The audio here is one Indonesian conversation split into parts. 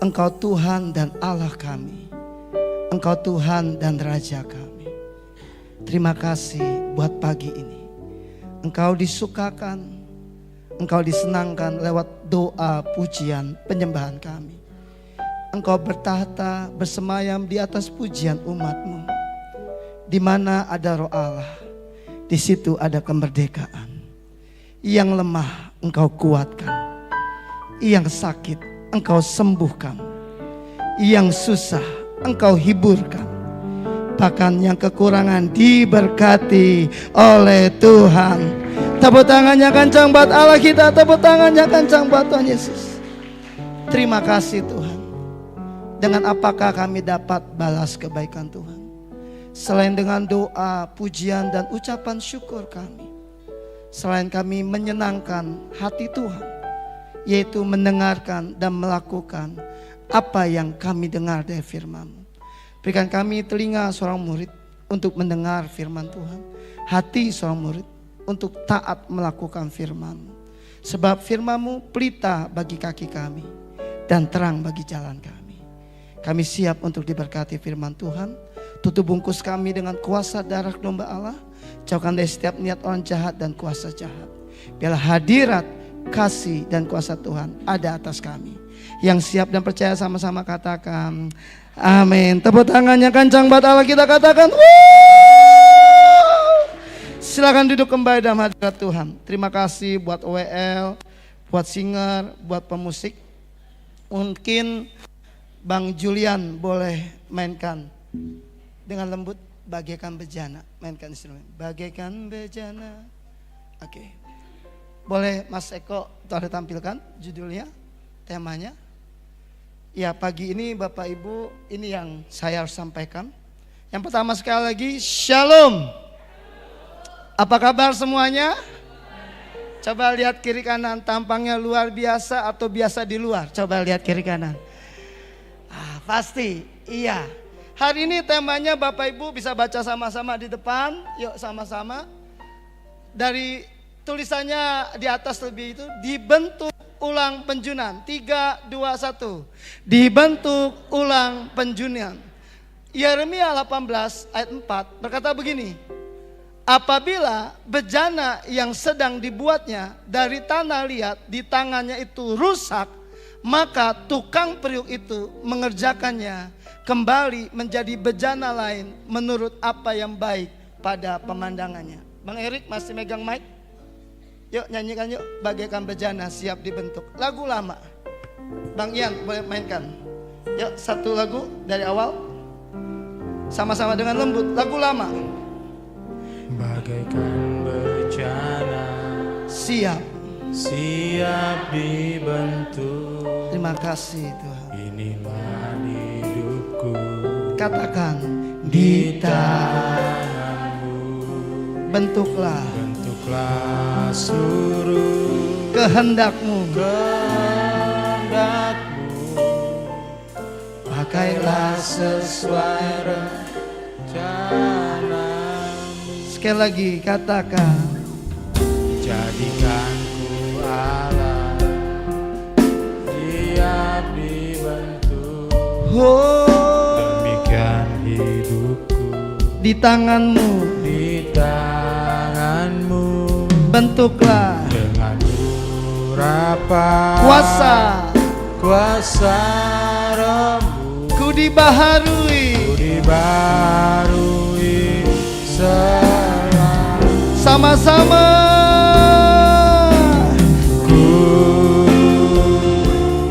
Engkau Tuhan dan Allah kami. Engkau Tuhan dan Raja kami. Terima kasih buat pagi ini. Engkau disukakan, Engkau disenangkan lewat doa, pujian, penyembahan kami. Engkau bertahta bersemayam di atas pujian umat-Mu. Di mana ada Roh Allah, di situ ada kemerdekaan. Yang lemah Engkau kuatkan, yang sakit Engkau sembuhkan, yang susah Engkau hiburkan, bahkan yang kekurangan diberkati oleh Tuhan. Tepuk tangannya kencang buat Allah kita, tepuk tangannya kencang buat Tuhan Yesus. Terima kasih Tuhan. Dengan apakah kami dapat balas kebaikan Tuhan? Selain dengan doa, pujian dan ucapan syukur kami. Selain kami menyenangkan hati Tuhan, yaitu mendengarkan dan melakukan apa yang kami dengar dari firman-Mu. Berikan kami telinga seorang murid untuk mendengar firman Tuhan, hati seorang murid untuk taat melakukan firman-Mu. Sebab firman-Mu pelita bagi kaki kami dan terang bagi jalan kami. Kami siap untuk diberkati firman Tuhan. Tutup bungkus kami dengan kuasa darah domba Allah. Jauhkan dari setiap niat orang jahat dan kuasa jahat. Biarlah hadirat, kasih dan kuasa Tuhan ada atas kami. Yang siap dan percaya sama-sama katakan amin. Tepuk tangannya kencang buat Allah kita katakan wuuu. Silakan duduk kembali dalam hadirat Tuhan. Terima kasih buat OWL, buat singer, buat pemusik. Mungkin Bang Julian boleh mainkan dengan lembut bagaikan bejana, mainkan instrumen bagaikan bejana. Oke. Boleh Mas Eko tolong tampilkan judulnya, temanya. Ya, pagi ini Bapak Ibu, ini yang saya harus sampaikan. Yang pertama sekali lagi, Shalom. Apa kabar semuanya? Coba lihat kiri kanan, tampangnya luar biasa atau biasa di luar? Coba lihat kiri kanan. Pasti, iya. Hari ini temanya Bapak Ibu bisa baca sama-sama di depan. Yuk sama-sama. Dari tulisannya di atas lebih itu, dibentuk ulang penjunan. 3, 2, 1. Dibentuk ulang penjunan. Yeremia 18 ayat 4 berkata begini. Apabila bejana yang sedang dibuatnya dari tanah liat di tangannya itu rusak, maka tukang periuk itu mengerjakannya kembali menjadi bejana lain menurut apa yang baik pada pemandangannya. Bang Erik masih megang mic? Yuk nyanyikan yuk, bagaikan bejana siap dibentuk. Lagu lama. Bang Ian boleh mainkan. Yuk satu lagu dari awal. Sama-sama dengan lembut, lagu lama. Bagaikan bejana siap dibentuk. Terima kasih Tuhan. Inilah hidupku, katakan di tangan-Mu. Bentuklah seluruh kehendak-Mu. Pakailah sesuai rencana. Sekali lagi katakan, jadikanku Allah, Dia dibentuk. Demikian hidupku di tangan-Mu. Bentuklah dengan urapan kuasa Roh-Mu. Ku dibaharui selalu. Sama-sama. Ku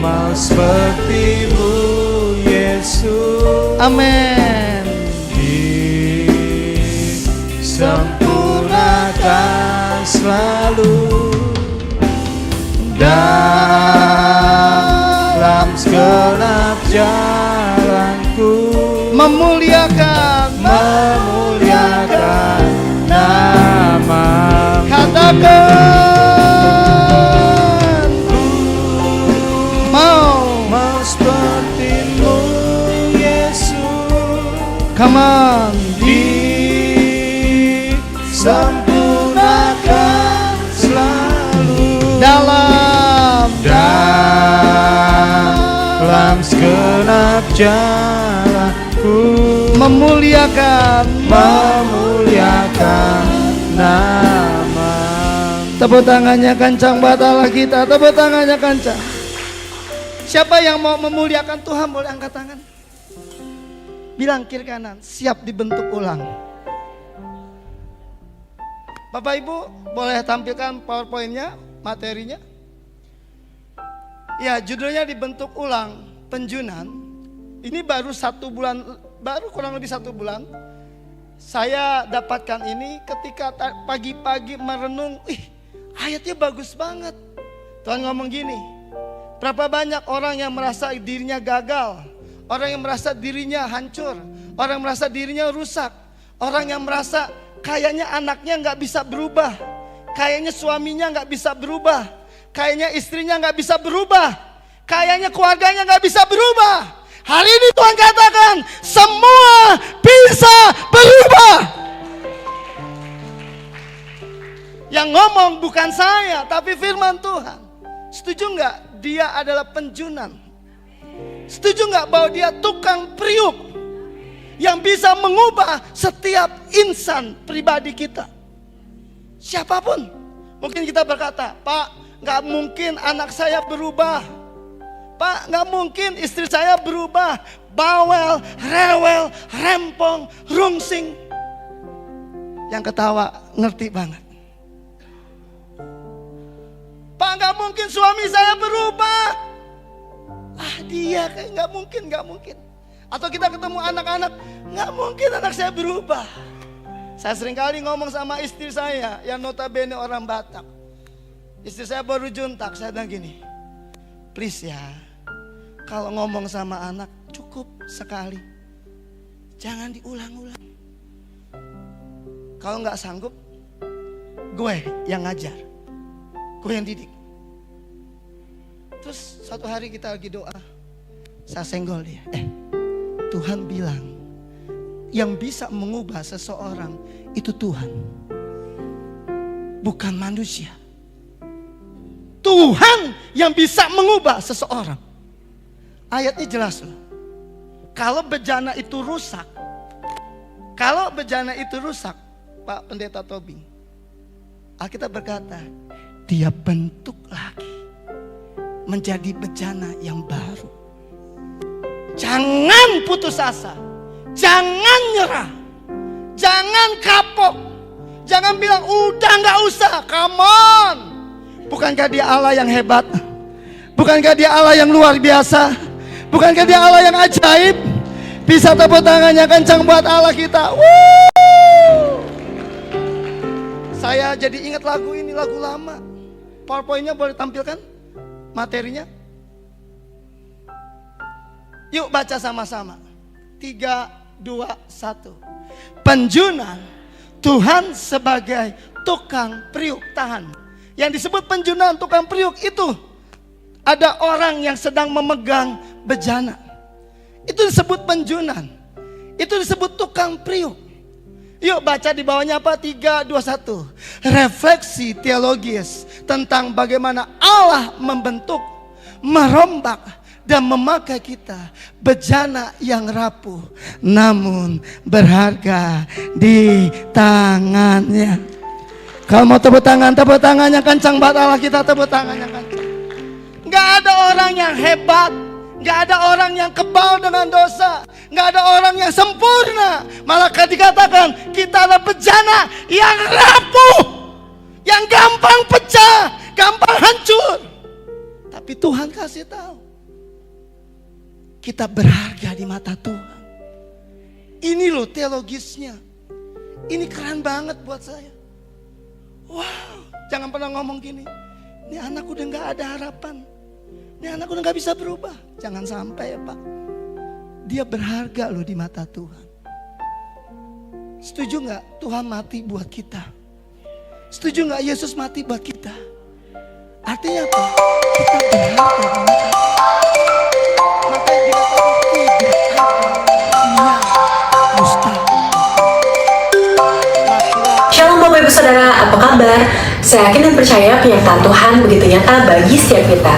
mau seperti-Mu Yesus. Amin. Disempurnakan selalu dalam segenap jalanku. Memuliakan nama-Mu. Katakan mau seperti-Mu Yesus. Come on. Disempurnakan selalu dalam dalam segenap jalanku, memuliakan nama. Tepuk tangannya kencang buat Allah kita, tepuk tangannya kencang. Siapa yang mau memuliakan Tuhan boleh angkat tangan. Bilang kiri kanan, siap dibentuk ulang. Bapak Ibu boleh tampilkan PowerPoint-nya, materinya. Ya, judulnya dibentuk ulang, penjunan. Ini baru kurang lebih 1 bulan. Saya dapatkan ini ketika pagi-pagi merenung, ayatnya bagus banget. Tuhan ngomong gini, berapa banyak orang yang merasa dirinya gagal, orang yang merasa dirinya hancur, orang yang merasa dirinya rusak, orang yang merasa kayaknya anaknya gak bisa berubah, kayaknya suaminya gak bisa berubah, kayaknya istrinya gak bisa berubah, kayaknya keluarganya gak bisa berubah. Hari ini Tuhan katakan semua bisa berubah. Yang ngomong bukan saya, tapi firman Tuhan. Setuju nggak? Dia adalah penjunan. Setuju nggak bahwa dia tukang priuk yang bisa mengubah setiap insan pribadi kita? Siapapun. Mungkin kita berkata, Pak, nggak mungkin anak saya berubah. Pak, nggak mungkin istri saya berubah. Bawel, rewel, rempong, rungsing. Yang ketawa ngerti banget. Pak, nggak mungkin suami saya berubah. Dia kayak nggak mungkin. Atau kita ketemu anak-anak, nggak mungkin anak saya berubah. Saya sering kali ngomong sama istri saya yang notabene orang Batak. Istri saya baru juntak, saya bilang gini, please ya, kalau ngomong sama anak cukup sekali, jangan diulang-ulang. Kalau nggak sanggup, gue yang ngajar, gue yang didik. Terus suatu hari kita lagi doa, saya senggol dia, Tuhan bilang yang bisa mengubah seseorang itu Tuhan, bukan manusia. Tuhan yang bisa mengubah seseorang. Ayatnya jelas loh. Kalau bejana itu rusak, Pak Pendeta Tobing, Alkitab berkata, dia bentuk lagi menjadi bejana yang baru. Jangan putus asa, jangan nyerah, jangan kapok, jangan bilang udah gak usah, come on. Bukankah dia Allah yang hebat? Bukankah dia Allah yang luar biasa? Bukankah dia Allah yang ajaib? Bisa tepuk tangannya kencang buat Allah kita. Saya jadi ingat lagu ini, lagu lama. PowerPoint-nya boleh tampilkan materinya. Yuk baca sama-sama. 3, 2, 1. Penjunan, Tuhan sebagai tukang priuk. Tahan. Yang disebut penjunan, tukang priuk itu ada orang yang sedang memegang bejana. Itu disebut penjunan. Itu disebut tukang priuk. Yuk baca di bawahnya apa? 3, 2, 1. Refleksi teologis tentang bagaimana Allah membentuk, merombak dan memakai kita, bejana yang rapuh namun berharga di tangannya. Kalau mau tepuk tangannya kencang buat Allah kita, tepuk tangannya kencang. Gak ada orang yang hebat, gak ada orang yang kebal dengan dosa, gak ada orang yang sempurna. Malah dikatakan kita adalah bejana yang rapuh, yang gampang pecah, gampang hancur. Tapi Tuhan kasih tahu, kita berharga di mata Tuhan. Ini loh teologisnya. Ini keren banget buat saya. Wow, jangan pernah ngomong gini, ini anak udah gak ada harapan, ini anak udah gak bisa berubah. Jangan sampai ya Pak. Dia berharga loh di mata Tuhan. Setuju gak Tuhan mati buat kita? Setuju gak Yesus mati buat kita? Artinya apa? Kita berharga di mata Tuhan. Makanya dikatakan tidak ada yang mustahil. Shalom Bapak Ibu Saudara, apa kabar? Saya yakin dan percaya penyertaan Tuhan begitu nyata bagi setiap kita.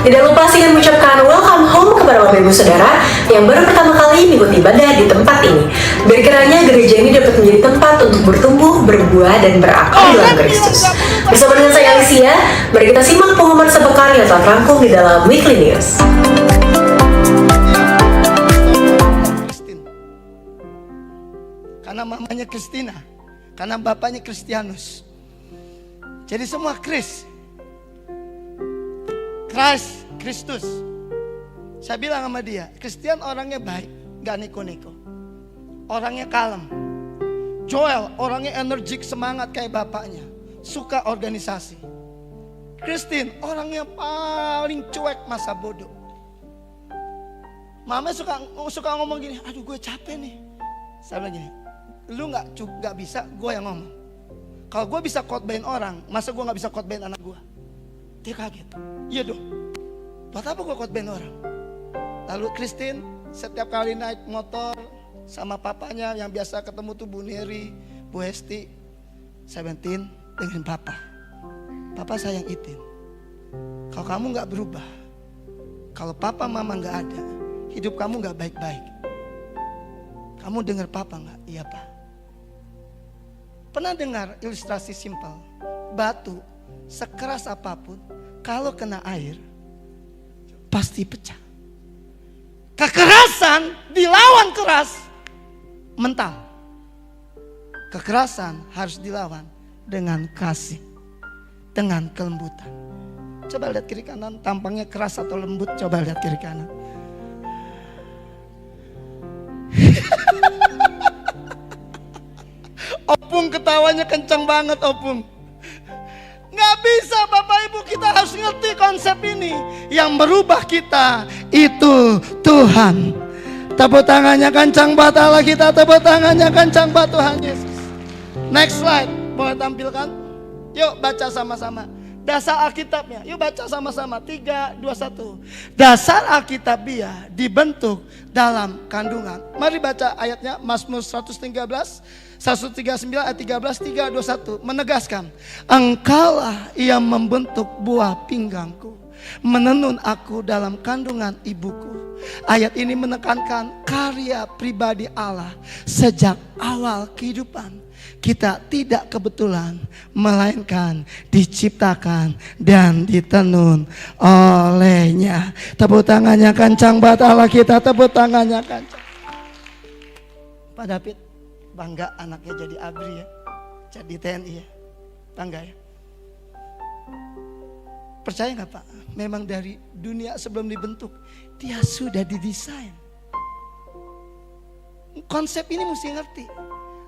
Tidak lupa saya mengucapkan welcome home kepada Bapak Ibu Bapak Ibu Saudara yang baru pertama kali mengikuti ibadah di tempat ini. Berkiranya gereja ini dapat menjadi tempat untuk bertumbuh, berbuah, dan berakar dalam Kristus. Bersama dengan saya Alicia, mari kita simak pengumuman sebekar yang telah terangkum di dalam Weekly News. Karena mamanya Kristina, karena bapaknya Kristianus. Jadi semua Kristus. Saya bilang sama dia, Kristian orangnya baik, gak neko-neko. Orangnya kalem. Joel orangnya energik, semangat kayak bapaknya. Suka organisasi. Christine orangnya paling cuek, masa bodoh. Mama suka ngomong gini, aduh gue capek nih. Saya bilang gini, lu gak bisa, gue yang ngomong. Kalau gue bisa khotbahin orang, masa gue gak bisa khotbahin anak gue? Dia kaget. Iya dong. Buat apa gue khotbahin orang? Lalu Christine setiap kali naik motor sama papanya yang biasa ketemu tuh Bu Neri, Bu Hesti, Seventeen, dengerin papa. Papa sayang Itin. Kalau kamu gak berubah, kalau papa mama gak ada, hidup kamu gak baik-baik. Kamu dengar papa gak? Iya pak. Pernah dengar ilustrasi simpel? Batu sekeras apapun, kalau kena air pasti pecah. Kekerasan dilawan keras, mental. Kekerasan harus dilawan dengan kasih, dengan kelembutan. Coba lihat kiri kanan, tampangnya keras atau lembut. Coba lihat kiri kanan. Opung ketawanya kencang banget Opung. Gak bisa Bapak Ibu, kita harus ngerti konsep ini. Yang merubah kita itu Tuhan. Tepuk tangannya kencang buat Allah kita, tepuk tangannya kencang buat Tuhan Yesus. Next slide, boleh tampilkan? Yuk baca sama-sama. Dasar Alkitabnya, yuk baca sama-sama. 3, 2, 1. Dasar Alkitabiah dibentuk dalam kandungan. Mari baca ayatnya, Mazmur 139 ayat 13, 3, 2, 1. Menegaskan, Engkaulah yang membentuk buah pinggangku, menenun aku dalam kandungan ibuku. Ayat ini menekankan karya pribadi Allah sejak awal kehidupan. Kita tidak kebetulan, melainkan diciptakan dan ditenun olehnya. Tepuk tangannya kencang buat Allah kita, tepuk tangannya kencang. Pak David bangga anaknya jadi ABRI ya, jadi TNI ya, bangga ya. Percaya gak Pak? Memang dari dunia sebelum dibentuk, dia sudah didesain. Konsep ini mesti ngerti.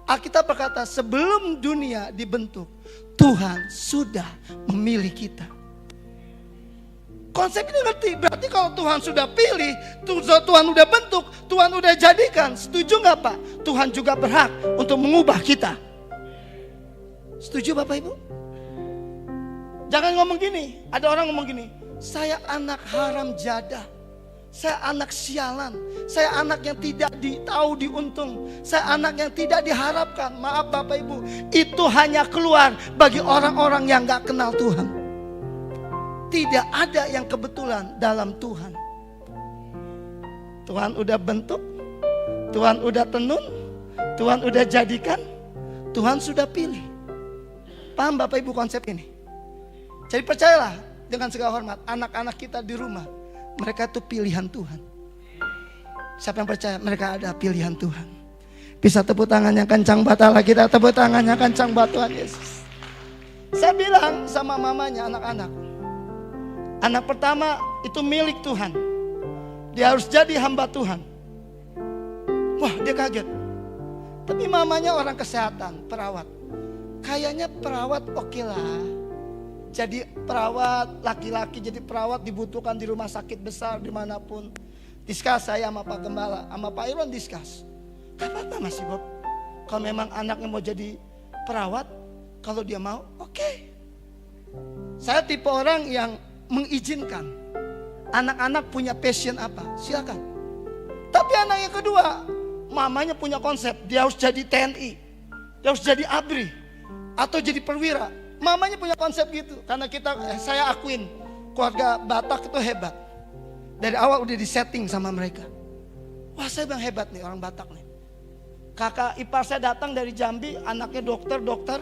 Alkitab berkata sebelum dunia dibentuk, Tuhan sudah memilih kita. Konsep ini ngerti, berarti kalau Tuhan sudah pilih, Tuhan sudah bentuk, Tuhan sudah jadikan. Setuju gak Pak? Tuhan juga berhak untuk mengubah kita. Setuju Bapak Ibu? Jangan ngomong gini, ada orang ngomong gini, saya anak haram jadah, saya anak sialan, saya anak yang tidak tahu diuntung, saya anak yang tidak diharapkan. Maaf Bapak Ibu, itu hanya keluar bagi orang-orang yang gak kenal Tuhan. Tidak ada yang kebetulan dalam Tuhan. Tuhan udah bentuk, Tuhan udah tenun, Tuhan udah jadikan, Tuhan sudah pilih. Paham Bapak Ibu konsep ini? Jadi percayalah dengan segala hormat, anak-anak kita di rumah, mereka itu pilihan Tuhan. Siapa yang percaya mereka ada pilihan Tuhan? Bisa tepuk tangannya kencang buat Allah kita, tepuk tangannya kencang buat Tuhan Yesus. Saya bilang sama mamanya anak-anak, anak pertama itu milik Tuhan. Dia harus jadi hamba Tuhan. Wah dia kaget. Tapi mamanya orang kesehatan, perawat. Kayaknya perawat oke lah. Jadi perawat, laki-laki jadi perawat dibutuhkan di rumah sakit besar dimanapun. Diskus saya sama Pak Gembala, sama Pak Irwan diskus. Gak apa-apa Mas Bob. Kalau memang anaknya mau jadi perawat, kalau dia mau, oke. Saya tipe orang yang mengizinkan. Anak-anak punya passion apa, silakan. Tapi anak yang kedua, mamanya punya konsep, dia harus jadi TNI, dia harus jadi ABRI, atau jadi perwira. Mamanya punya konsep gitu. Karena saya akuin keluarga Batak itu hebat. Dari awal udah disetting sama mereka. Wah, saya bilang hebat nih orang Batak nih. Kakak ipar saya datang dari Jambi, anaknya dokter.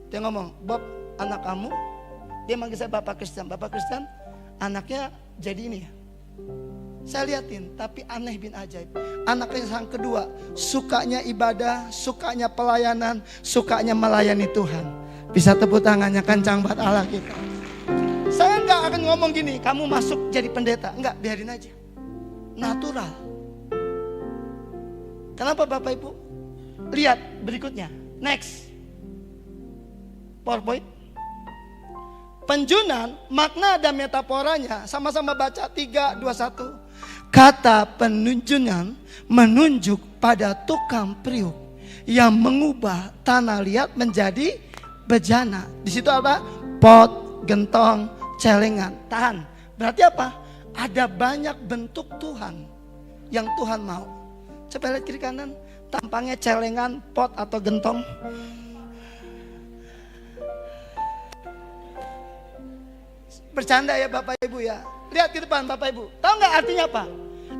Dia ngomong, Bob, anak kamu, dia manggil saya Bapak Kristen, anaknya jadi ini ya. Saya liatin, tapi aneh bin ajaib. Anaknya yang kedua, sukanya ibadah, sukanya pelayanan, sukanya melayani Tuhan. Bisa tepuk tangannya kencang buat Allah kita. Saya nggak akan ngomong gini, kamu masuk jadi pendeta. Enggak, biarin aja. Natural. Kenapa Bapak Ibu? Lihat berikutnya. Next. PowerPoint. Penjunan, makna dan metaforanya sama-sama baca 3, 2, 1. Kata penunjunan menunjuk pada tukang priuk yang mengubah tanah liat menjadi bejana. Di situ apa? Pot, gentong, celengan. Tahan. Berarti apa? Ada banyak bentuk Tuhan yang Tuhan mau. Coba lihat kiri kanan. Tampangnya celengan, pot atau gentong. Bercanda ya Bapak Ibu ya. Lihat ke depan Bapak Ibu. Tahu nggak artinya apa?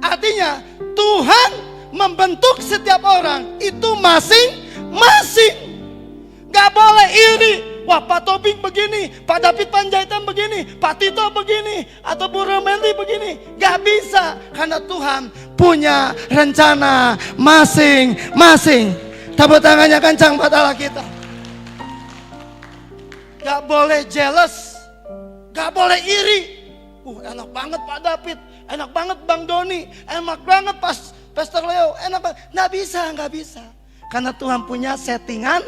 Artinya Tuhan membentuk setiap orang itu masing-masing. Gak boleh iri. Wah, Pak Tobing begini, Pak David Panjaitan begini, Pak Tito begini, atau Bu Romendi begini. Gak bisa, karena Tuhan punya rencana masing-masing. Tepuk tangannya kencang buat Allah kita. Gak boleh jealous, gak boleh iri. Enak banget Pak David, enak banget Bang Doni, enak banget Pastor Leo, enak banget. Gak bisa. Karena Tuhan punya settingan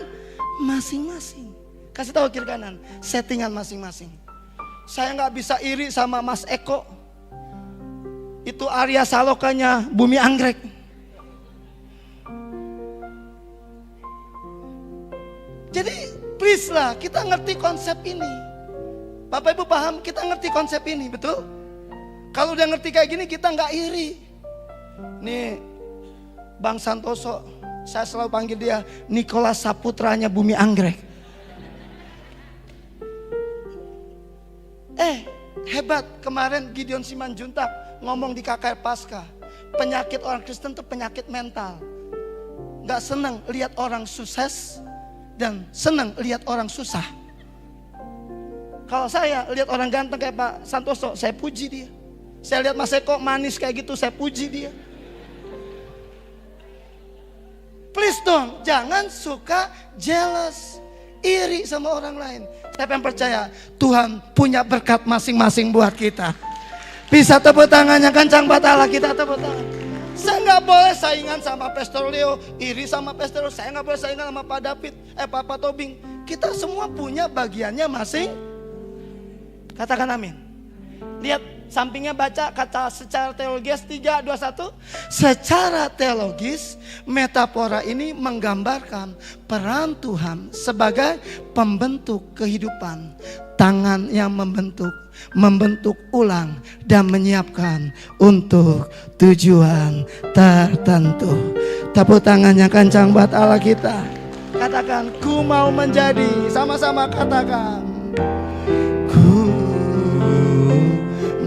masing-masing. Kasih tahu kiri kanan, settingan masing-masing. Saya gak bisa iri sama Mas Eko. Itu Arya Salokanya Bumi Anggrek. Jadi please lah, kita ngerti konsep ini. Bapak Ibu paham, kita ngerti konsep ini, betul? Kalau udah ngerti kayak gini, kita nggak iri. Nih, Bang Santoso, saya selalu panggil dia Nicholas Saputranya Bumi Anggrek. Hebat, kemarin Gideon Simanjuntak ngomong di KKR Pasca. Penyakit orang Kristen itu penyakit mental. Gak seneng lihat orang sukses dan seneng lihat orang susah. Kalau saya lihat orang ganteng kayak Pak Santoso, saya puji dia. Saya lihat Mas Eko manis kayak gitu, saya puji dia. Please dong, jangan suka jealous, iri sama orang lain. Siapa yang percaya Tuhan punya berkat masing-masing buat kita? Bisa tepuk tangannya kencang buat Allah, kita tepuk tangan. Saya nggak boleh saingan sama Pastor Leo, iri sama Pastor Leo. Saya nggak boleh saingan sama Pak David, Pak Tobing. Kita semua punya bagiannya masing. Katakan amin. Lihat sampingnya baca kata secara teologis 3, 2, 1. Secara teologis metafora ini menggambarkan peran Tuhan sebagai pembentuk kehidupan. Tangan yang membentuk ulang dan menyiapkan untuk tujuan tertentu. Tepuk tangannya kencang buat Allah kita. Katakan, ku mau menjadi, sama-sama katakan.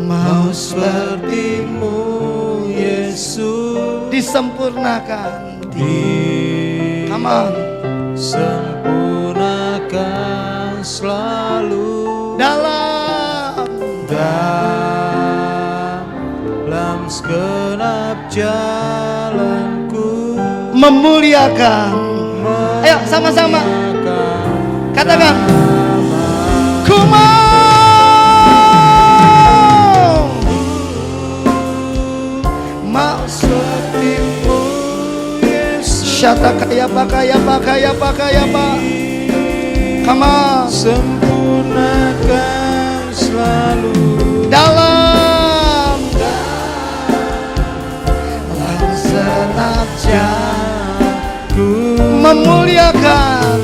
Mau sepertimu Yesus, disempurnakan. Come on. Sempurnakan selalu dalam segenap jalanku, memuliakan. Ayo sama-sama katakan, ku mau sepertimu Yesus. Syata kaya pa. Come on. Sempurnakan selalu dalam segenap jalanku, memuliakan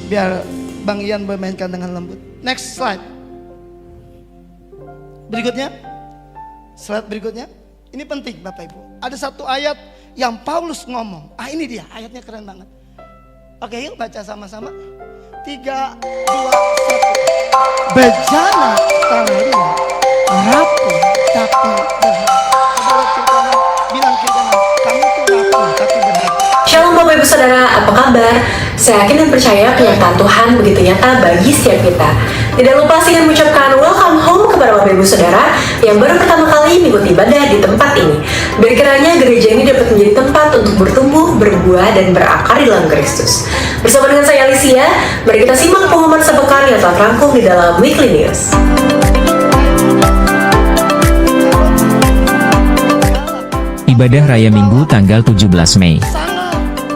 biar Bang Ian bermainkan dengan lembut. Next slide. Berikutnya. Slide berikutnya. Ini penting Bapak Ibu. Ada satu ayat yang Paulus ngomong. Ini dia, ayatnya keren banget. Oke, yuk baca sama-sama. 3, 2, 1. Bejana tanah liat, rapuh tapi berharga. Coba lihat kiri kanan, bilang kiri kanan, kamu tuh rapuh tapi berharga. Shalom Bapak Ibu Saudara, apa kabar? Saya yakin dan percaya penyertaan Tuhan begitu nyata bagi setiap kita. Tidak lupa saya mengucapkan welcome home kepada Bapak Ibu Saudara yang baru pertama kali mengikuti ibadah di tempat ini. Berkiranya gereja ini dapat menjadi tempat untuk bertumbuh, berbuah, dan berakar di dalam Kristus. Bersama dengan saya Alicia, mari kita simak pengumuman sepekan yang telah terangkum di dalam Weekly News. Ibadah Raya Minggu tanggal 17 Mei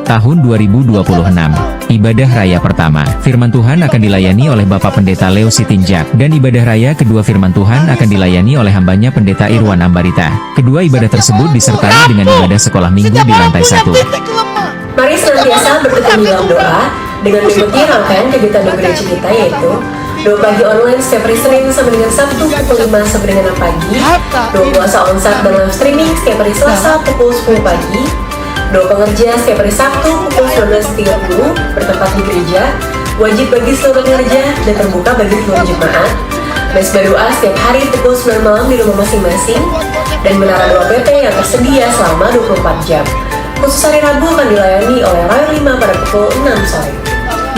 tahun 2026. Ibadah Raya pertama, firman Tuhan akan dilayani oleh Bapak Pendeta Leo Sitinjak, dan ibadah Raya kedua firman Tuhan akan dilayani oleh hambanya Pendeta Irwan Ambarita. Kedua ibadah tersebut disertai dengan ibadah sekolah minggu di lantai 1. Mari senantiasa bertekun dalam doa dengan mengikuti rangkaian kegiatan di gereja kita, yaitu doa pagi online setiap hari Senin sampai dengan Sabtu pukul 5 sampai dengan 6 pagi, doa puasa onsite dan live streaming setiap hari Selasa pukul 10 pagi, doa pengerja setiap hari Sabtu pukul 19.30 bertempat di gereja, wajib bagi seluruh gereja dan terbuka bagi seluruh jemaat, mesbah doa setiap hari pukul 9 malam di rumah masing-masing, dan menara doa PT yang tersedia selama 24 jam. Khusus hari Rabu akan dilayani oleh Royal 5 pada pukul 6 sore.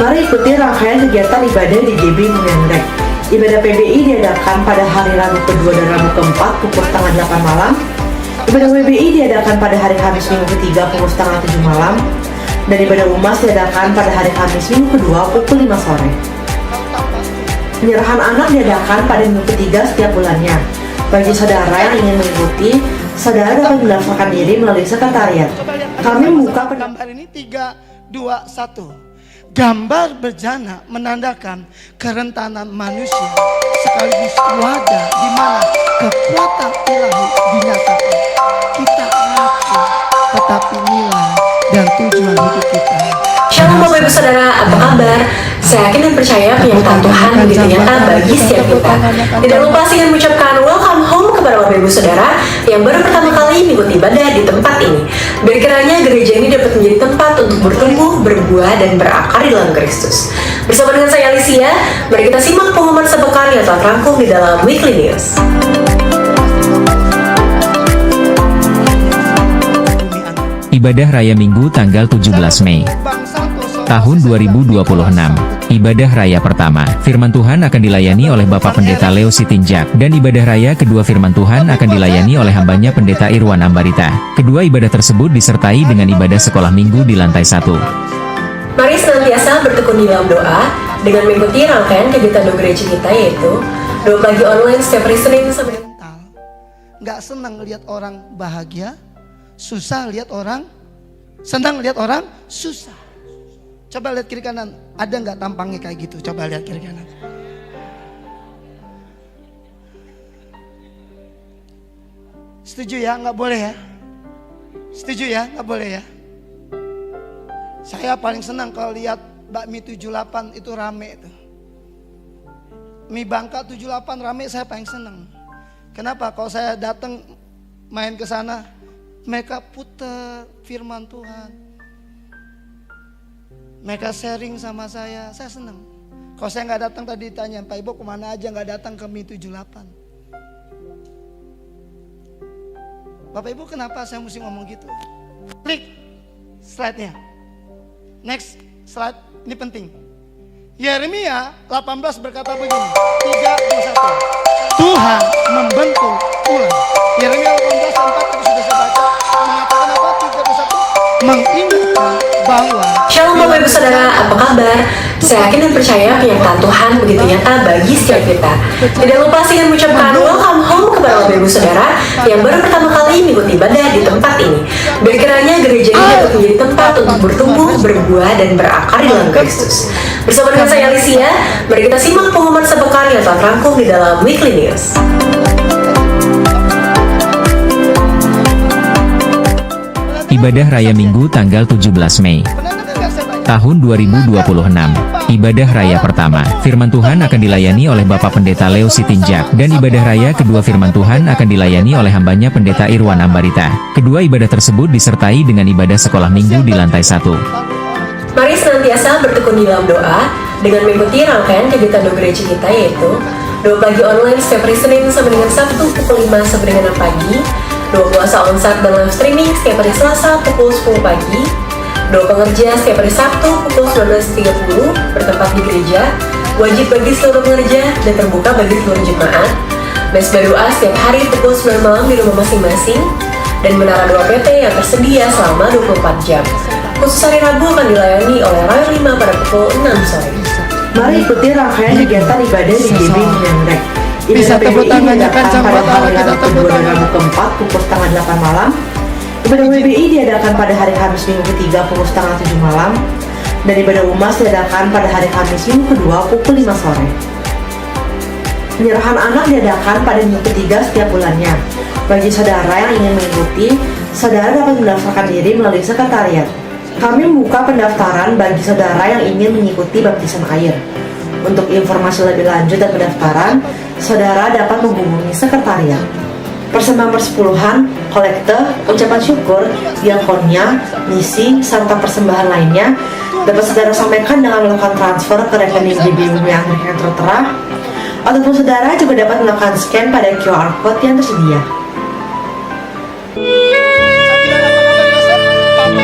Mari ikuti rangkaian kegiatan ibadah di GB Mengendek. Ibadah PBI diadakan pada hari Rabu kedua dan Rabu keempat pukul setengah 8 malam. Ibadah WBI diadakan pada hari Kamis minggu ketiga pukul setengah 7 malam. Dan ibadah Umas diadakan pada hari Kamis minggu kedua pukul 5 sore. Penyerahan anak diadakan pada minggu ketiga setiap bulannya. Bagi saudara yang ingin mengikuti, saudara dapat mendaftarkan diri melalui sekretariat. Kami membuka gambar ini 3, 2, 1. Gambar bejana menandakan kerentanan manusia sekaligus wadah di mana kekuatan ilahi dinyatakan. Kita rapuh, tetapi nilai dan tujuan hidup kita. Shalom Bapak Ibu Saudara, apa kabar? Saya yakin dan percaya penyertaan Tuhan begitu nyata bagi setiap kita. Tidak lupa saya mengucapkan welcome home kepada Bapak Ibu Saudara yang baru pertama kali mengikuti ibadah di tempat ini. Berkiranya gereja ini dapat menjadi tempat untuk bertumbuh, berbuah, dan berakar di dalam Kristus. Bersama dengan saya Alicia, mari kita simak pengumuman sepekan yang telah terangkum di dalam Weekly News. Ibadah Raya Minggu tanggal 17 Mei tahun 2026. Ibadah Raya pertama, firman Tuhan akan dilayani oleh Bapak Pendeta Leo Sitinjak, dan ibadah Raya kedua firman Tuhan akan dilayani oleh hambanya Pendeta Irwan Ambarita. Kedua ibadah tersebut disertai dengan ibadah sekolah minggu di lantai 1. Mari senantiasa bertekun di dalam doa dengan mengikuti rangkaian kegiatan di gereja kita, yaitu doa pagi online setiap hari Senin sampai Mental. Nggak senang lihat orang bahagia, susah lihat orang, senang lihat orang susah. Coba lihat kiri kanan, ada nggak tampangnya kayak gitu? Coba lihat kiri kanan. Setuju ya? Nggak boleh ya? Setuju ya? Nggak boleh ya? Saya paling senang kalau lihat bakmi 78 itu rame itu. Mie Bangka 78 rame, saya paling senang. Kenapa? Kalau saya datang main ke sana, mereka putar firman Tuhan. Mereka sharing sama saya senang. Kalau saya nggak datang tadi ditanya, Pak Ibu kemana aja nggak datang ke Mi 78. Bapak Ibu kenapa saya mesti ngomong gitu? Klik slide-nya. Next slide, ini penting. Yeremia 18 berkata begini, 3, 2, 1. Tuhan membentuk ulang. Yeremia 18 4 tadi sudah saya baca. Mengatakan apa? 3, 2, 1. Mengingatkan bahwa Shalom Bapak Ibu Saudara, apa kabar? Saya yakin dan percaya penyertaan Tuhan begitu nyata bagi setiap kita. Tidak lupa saya mengucapkan welcome home kepada Bapak Ibu Saudara yang baru pertama kali mengikuti ibadah di tempat ini. Berkiranya gereja ini dapat menjadi tempat untuk bertumbuh, berbuah, dan berakar di dalam Kristus. Bersama dengan saya Alicia, mari kita simak pengumuman sepekan yang telah terangkum di dalam Weekly News. Ibadah Raya Minggu tanggal 17 Mei tahun 2026. Ibadah Raya pertama, firman Tuhan akan dilayani oleh Bapak Pendeta Leo Sitinjak, dan ibadah Raya kedua firman Tuhan akan dilayani oleh hambanya Pendeta Irwan Ambarita. Kedua ibadah tersebut disertai dengan ibadah sekolah minggu di lantai 1. Mari senantiasa bertekun di dalam doa dengan mengikuti rangkaian kegiatan doa gereja kita, yaitu doa pagi online setiap hari Senin sampai dengan Sabtu pukul 5 sampai dengan 6 pagi, doa puasa onsite dan live streaming setiap hari Selasa pukul 10 pagi, doa pengerja setiap hari Sabtu pukul 19.30 bertempat di gereja, wajib bagi seluruh pengerja dan terbuka bagi seluruh jemaat, mesbah doa setiap hari pukul 9 malam di rumah masing-masing, dan menara doa PT yang tersedia selama 24 jam. Khusus hari Rabu akan dilayani oleh Royal 5 pada pukul 6 sore. Mari ikuti rangkaian kegiatan ibadah di GB Menyangrek. Bisa Ibadah tepuk PBI tangannya, diadakan kencang pada buat Allah, hari kita Rabu tepuk kedua dan tangan. Rabu keempat pukul setengah 8 malam. Ibadah WBI diadakan pada hari Kamis minggu ketiga pukul setengah 7 malam. Dan ibadah UMAS diadakan pada hari Kamis minggu kedua pukul 5 sore. Penyerahan anak diadakan pada minggu ketiga setiap bulannya. Bagi saudara yang ingin mengikuti, saudara dapat mendaftarkan diri melalui sekretariat. Kami membuka pendaftaran bagi saudara yang ingin mengikuti baptisan air. Untuk informasi lebih lanjut dan pendaftaran, saudara dapat menghubungi sekretariat. Persembahan persepuluhan, kolekte, ucapan syukur, diakonia, misi, serta persembahan lainnya dapat saudara sampaikan dengan melakukan transfer ke rekening JBU yang tertera, ataupun saudara juga dapat melakukan scan pada QR Code yang tersedia.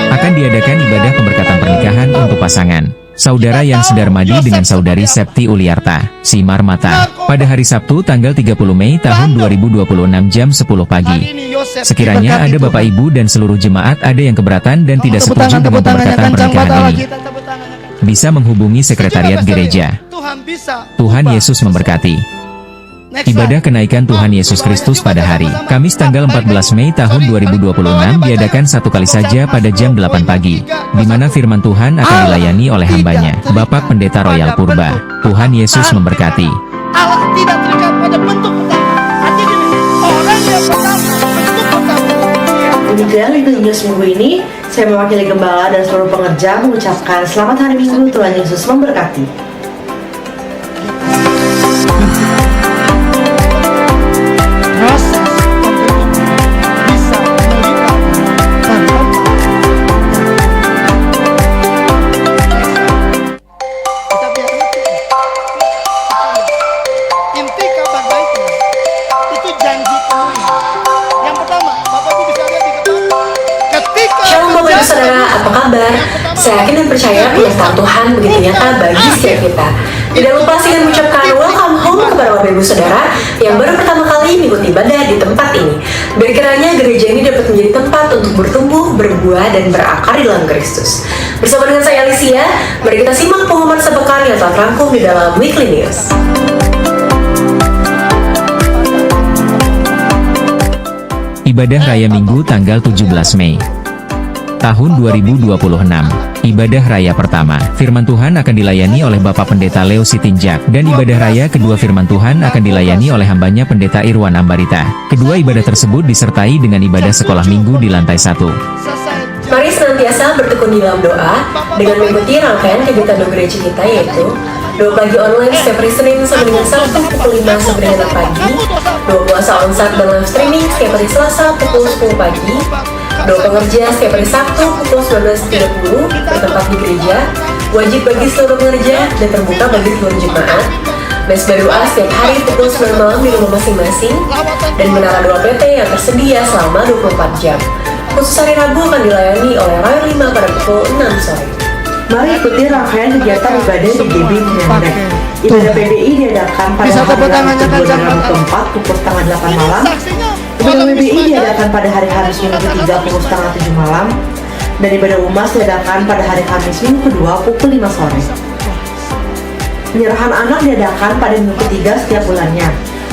Akan diadakan ibadah pemberkatan pernikahan untuk pasangan saudara yang sedarmadi dengan saudari Septi Uliarta, Simar Mata, pada hari Sabtu tanggal 30 Mei tahun 2026 jam 10 pagi. Sekiranya ada Bapak Ibu dan seluruh jemaat ada yang keberatan dan tidak setuju dengan pemberkatan pernikahan ini, bisa menghubungi sekretariat gereja. Tuhan Yesus memberkati. Ibadah kenaikan Tuhan Yesus Kristus pada hari Kamis tanggal 14 Mei tahun 2026 diadakan satu kali saja pada jam 8 pagi, di mana firman Tuhan akan dilayani oleh hambanya, Bapak Pendeta Royal Purba. Tuhan Yesus memberkati. Allah tidak terikat pada bentuk pertama. Artinya gini, orang yang pertama bentuk pertama. Demikian Minggu News minggu ini, saya mewakili gembala dan seluruh pengerja mengucapkan selamat hari Minggu, Tuhan Yesus memberkati. Proses untuk bisa melihat tanpa kita biar ngerti. Inti kabar baiknya itu janji penuhi. Yang pertama, Bapak Ibu bisa lihat di depan. Ketika Shalom Bapak Ibu Saudara, apa kabar? Saya yakin dan percaya penyertaan Tuhan begitu nyata bagi setiap kita. Tidak lupa sih mengucapkan welcome home kepada Bapak Ibu Saudara yang baru pertama kali mengikuti ibadah di tempat ini. Biar kiranya gereja ini dapat menjadi tempat untuk bertumbuh, berbuah, dan berakar di dalam Kristus. Bersama dengan saya Alicia, mari kita simak pengumuman sepekan yang telah terangkum di dalam Weekly News. Ibadah Raya Minggu tanggal 17 Mei tahun 2026. Ibadah Raya pertama, firman Tuhan akan dilayani oleh Bapak Pendeta Leo Sitinjak, dan ibadah Raya kedua firman Tuhan akan dilayani oleh hambanya Pendeta Irwan Ambarita. Kedua ibadah tersebut disertai dengan ibadah sekolah minggu di lantai 1. Mari senantiasa bertekun di dalam doa dengan mengikuti rangkaian kegiatan doa gereja kita, yaitu doa pagi online setiap hari Senin sampai dengan Sabtu pukul 5 sampai dengan 6 pagi, doa puasa onsite dan live streaming setiap hari Selasa pukul 10 pagi, doa pengerja setiap hari Sabtu pukul 19.30 bertempat di gereja, wajib bagi seluruh pengerja dan terbuka bagi seluruh jemaat, mesbah doa setiap hari pukul 9 malam di rumah masing-masing, dan menara doa PT yang tersedia selama 24 jam. Khusus hari Rabu akan dilayani oleh Royal 5 pada pukul 6 sore. Mari ikuti rangkaian kegiatan ibadah di GB Menyangrek. Ibadah PBI diadakan pada Bisa hari tepuk Rabu tangannya, kedua dan kencang Rabu buat keempat pukul setengah 8 malam. Ibadah WBI diadakan pada hari Kamis minggu ketiga pukul setengah 7 malam. Dan ibadah UMAS diadakan pada hari Kamis minggu kedua pukul 5 sore. Penyerahan anak diadakan pada minggu ketiga setiap bulannya.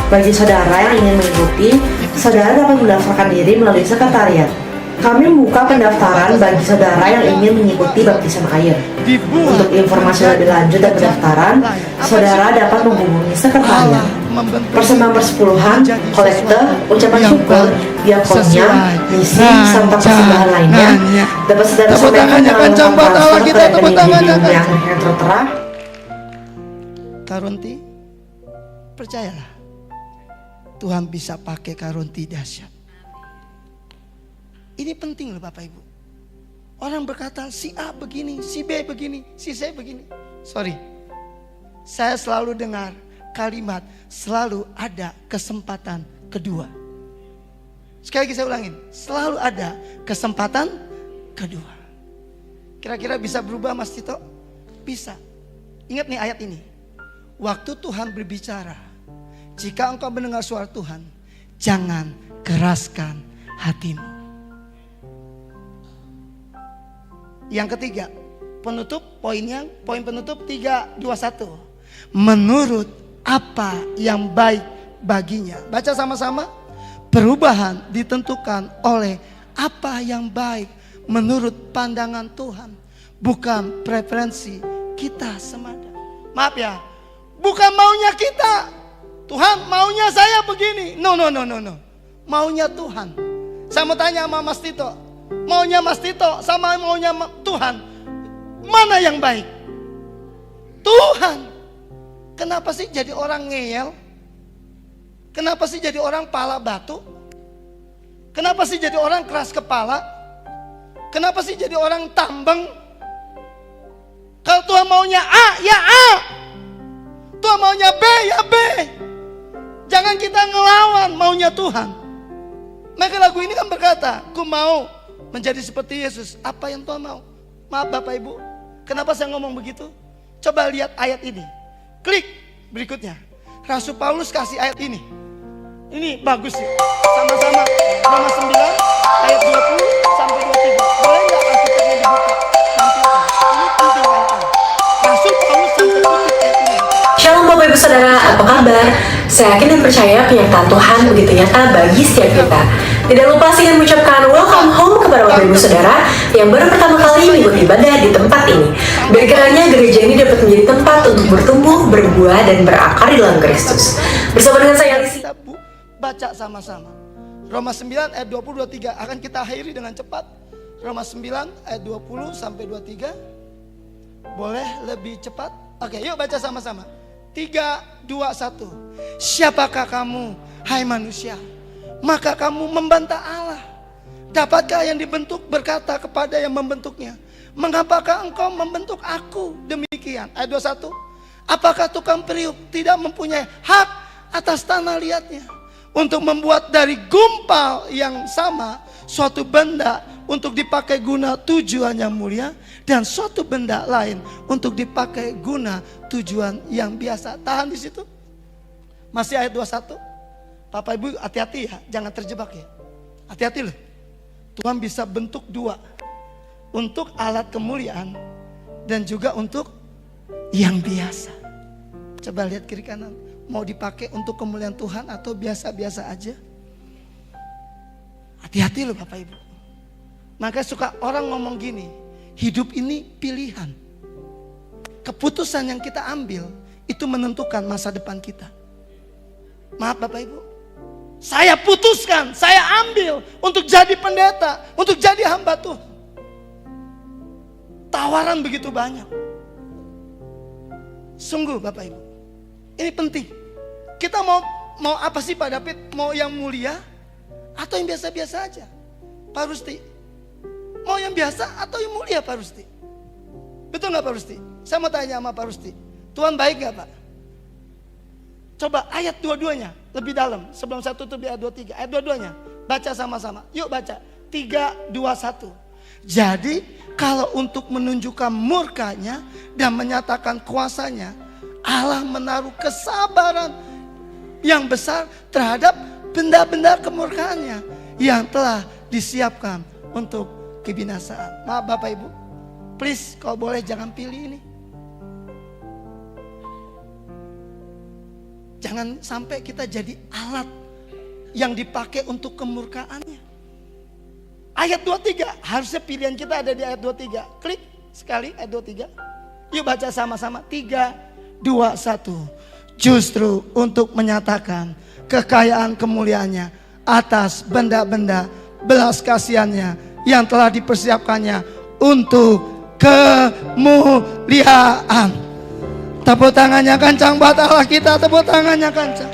Bagi saudara yang ingin mengikuti, saudara dapat mendaftarkan diri melalui sekretariat. Kami membuka pendaftaran bagi saudara yang ingin mengikuti baptisan air. Untuk informasi lebih lanjut dan pendaftaran, saudara dapat menghubungi sekretariat. Persembahan persepuluhan, kolekte, ucapan syukur, diakonia, misi, serta persembahan lainnya dapat saudara sampaikan dengan melakukan transfer ke rekening JBU yang tertera. Karunti, percayalah, Tuhan bisa pakai Karunti dahsyat. Ini penting loh Bapak Ibu. Orang berkata si A begini, si B begini, si C begini. Sorry, saya selalu dengar kalimat selalu ada kesempatan kedua. Sekali lagi saya ulangin, selalu ada kesempatan kedua. Kira-kira bisa berubah Mas Tito? Bisa. Ingat nih ayat ini. Waktu Tuhan berbicara, jika engkau mendengar suara Tuhan, jangan keraskan hatimu. Yang ketiga, poin penutup 3:21. Menurut apa yang baik baginya. Baca sama-sama. Perubahan ditentukan oleh apa yang baik menurut pandangan Tuhan, bukan preferensi kita semata. Maaf ya, bukan maunya kita. Tuhan maunya saya begini. No. Maunya Tuhan. Saya mau tanya sama Mas Tito, maunya Mas Tito sama maunya Tuhan, mana yang baik? Tuhan. Kenapa sih jadi orang ngeyel? Kenapa sih jadi orang pala batu? Kenapa sih jadi orang keras kepala? Kenapa sih jadi orang tambeng? Kalau Tuhan maunya A, ya A. Tuhan maunya B, ya B. Jangan kita ngelawan maunya Tuhan. Maka lagu ini kan berkata, ku mau menjadi seperti Yesus. Apa yang Tuhan mau? Maaf Bapak Ibu, kenapa saya ngomong begitu? Coba lihat ayat ini. Klik berikutnya. Rasul Paulus kasih ayat ini. Ini bagus sih. Sama-sama. Roma 9 ayat 20 sampai 23. Boleh nggak Alkitabnya dibuka? Tampilkan. Ini penting ayat ini. Rasul Paulus sampai kutip ayat ini. Shalom Bapak Ibu Saudara, apa kabar? Saya yakin dan percaya penyertaan Tuhan begitu nyata bagi setiap kita. Tidak lupa saya ingin mengucapkan welcome home kepada Bapak Ibu Saudara yang baru pertama kali mengikuti ibadah di tempat ini. Biar kiranya gereja ini dapat menjadi tempat untuk bertumbuh, berbuah, dan berakar di dalam Kristus. Bersama dengan saya Alicia. Kita baca sama-sama. Roma 9 ayat 20-23 akan kita akhiri dengan cepat. Roma 9 ayat 20 sampai 23. Boleh lebih cepat? Oke, yuk baca sama-sama. 3, 2, 1. Siapakah kamu, hai manusia? Maka kamu membantah Allah. Dapatkah yang dibentuk berkata kepada yang membentuknya, mengapakah engkau membentuk aku demikian? Ayat 21. Apakah tukang periuk tidak mempunyai hak atas tanah liatnya, untuk membuat dari gumpal yang sama suatu benda untuk dipakai guna tujuan yang mulia, dan suatu benda lain untuk dipakai guna tujuan yang biasa. Tahan di situ. Masih ayat 21. Bapak Ibu hati-hati ya, jangan terjebak ya. Hati-hati loh. Tuhan bisa bentuk dua. Untuk alat kemuliaan dan juga untuk yang biasa. Coba lihat kiri kanan. Mau dipakai untuk kemuliaan Tuhan atau biasa-biasa aja? Hati-hati loh Bapak Ibu. Makanya suka orang ngomong gini, hidup ini pilihan. Keputusan yang kita ambil itu menentukan masa depan kita. Maaf Bapak Ibu, saya putuskan, saya ambil untuk jadi pendeta, untuk jadi hamba Tuhan. Tawaran begitu banyak. Sungguh Bapak Ibu, ini penting. Kita mau apa sih Pak David? Mau yang mulia atau yang biasa-biasa aja? Pak Rusti, mau yang biasa atau yang mulia Pak Rusti? Betul gak Pak Rusti? Saya mau tanya sama Pak Rusti, Tuhan baik gak Pak? Coba ayat dua-duanya lebih dalam. Sebelum saya tutup di ayat 23. Ayat dua-duanya baca sama-sama. Yuk baca. 3, 2, 1. Jadi kalau untuk menunjukkan murkanya dan menyatakan kuasanya, Allah menaruh kesabaran yang besar terhadap benda-benda kemurkaannya yang telah disiapkan untuk kebinasaan. Maaf Bapak Ibu, please kalau boleh jangan pilih ini. Jangan sampai kita jadi alat yang dipakai untuk kemurkaannya. Ayat 23, harusnya pilihan kita ada di ayat 23. Klik sekali ayat 23. Yuk baca sama-sama. 3, 2, 1. Justru untuk menyatakan kekayaan kemuliaannya atas benda-benda belas kasihannya yang telah dipersiapkannya untuk kemuliaan. Tepuk tangannya kencang buat Allah kita, tepuk tangannya kencang.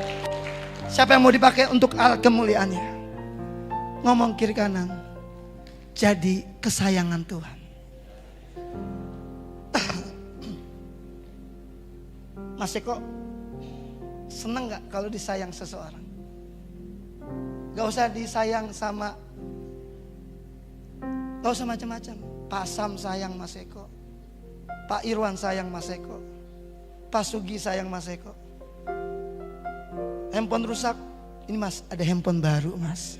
Siapa yang mau dipakai untuk alat kemuliaannya? Ngomong kiri kanan. Jadi kesayangan Tuhan. Mas Eko seneng gak kalau disayang seseorang? Gak usah disayang sama, gak usah macam-macam. Pak Sam sayang Mas Eko, Pak Irwan sayang Mas Eko, Pak Sugi sayang Mas Eko. Handphone rusak, ini Mas ada handphone baru Mas.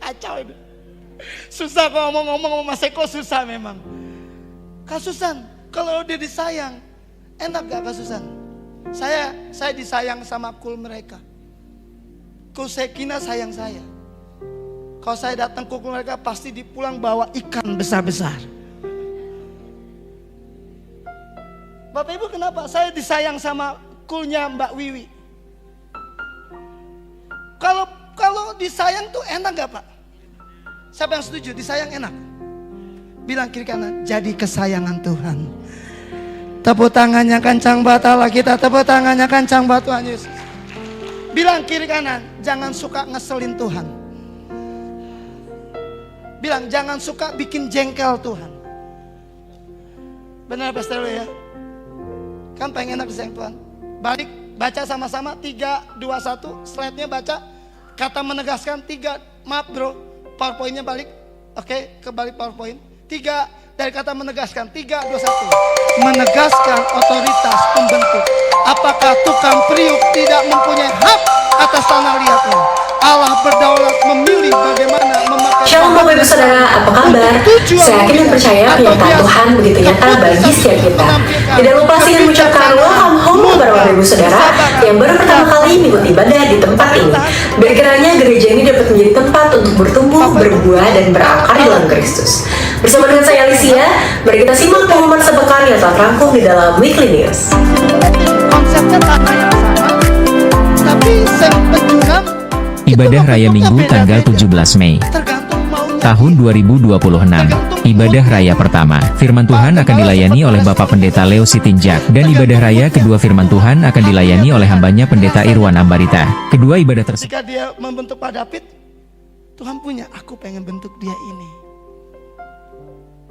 Kacau ini. Susah kalau ngomong-ngomong sama Mas Eko, susah memang. Kak Susan, kalau dia disayang, enak gak Kak Susan? Saya disayang sama kul mereka. Kul Sekina sayang saya. Kalau saya datang ke kul mereka, pasti dipulang bawa ikan besar-besar. Bapak Ibu kenapa? Saya disayang sama kulnya Mbak Wiwi. Kalau disayang tuh enak gak Pak? Siapa yang setuju? Disayang enak? Bilang kiri kanan, jadi kesayangan Tuhan. Tepuk tangannya kencang buat Allah kita, tepuk tangannya kencang buat Tuhan Yesus. Bilang kiri kanan, jangan suka ngeselin Tuhan. Bilang jangan suka bikin jengkel Tuhan. Benar Pastor ya? Kan pengen enak disayang Tuhan. Balik, baca sama-sama 3, 2, 1. Slide-nya baca. Kata menegaskan 3, maaf bro. PowerPoint-nya balik. Oke, kebalik PowerPoint. 3, dari kata menegaskan. 3, 2, 1. Menegaskan otoritas pembentuk. Apakah tukang periuk tidak mempunyai hak atas tanah liatnya? Allah berdaulat memilih bagaimana memakai. Shalom Bapak Ibu Saudara, apa kabar? Saya yakin dan percaya penyertaan Tuhan begitu nyata bagi setiap kita. Tidak lupa sih mengucapkan welcome home kepada Bapak Ibu Saudara yang baru pertama kali mengikuti ibadah di tempat ini. Biar kiranya gereja ini dapat menjadi tempat untuk bertumbuh, berbuah, dan berakar di dalam Kristus. Bersama dengan saya Alicia, mari kita simak pengumuman sepekan yang telah terangkum di dalam Weekly News. Konsepnya tanah yang sama, tapi penjuram Ibadah Raya Minggu tanggal 17 Mei tergantung maunya. tahun 2026. Ibadah Raya pertama, firman Tuhan akan dilayani oleh Bapak Pendeta Leo Sitinjak, dan ibadah Raya kedua firman Tuhan akan dilayani oleh hambanya Pendeta Irwan Ambarita. Kedua ibadah tersebut Ketika dia membentuk Pak David, Tuhan punya, aku pengen bentuk dia ini.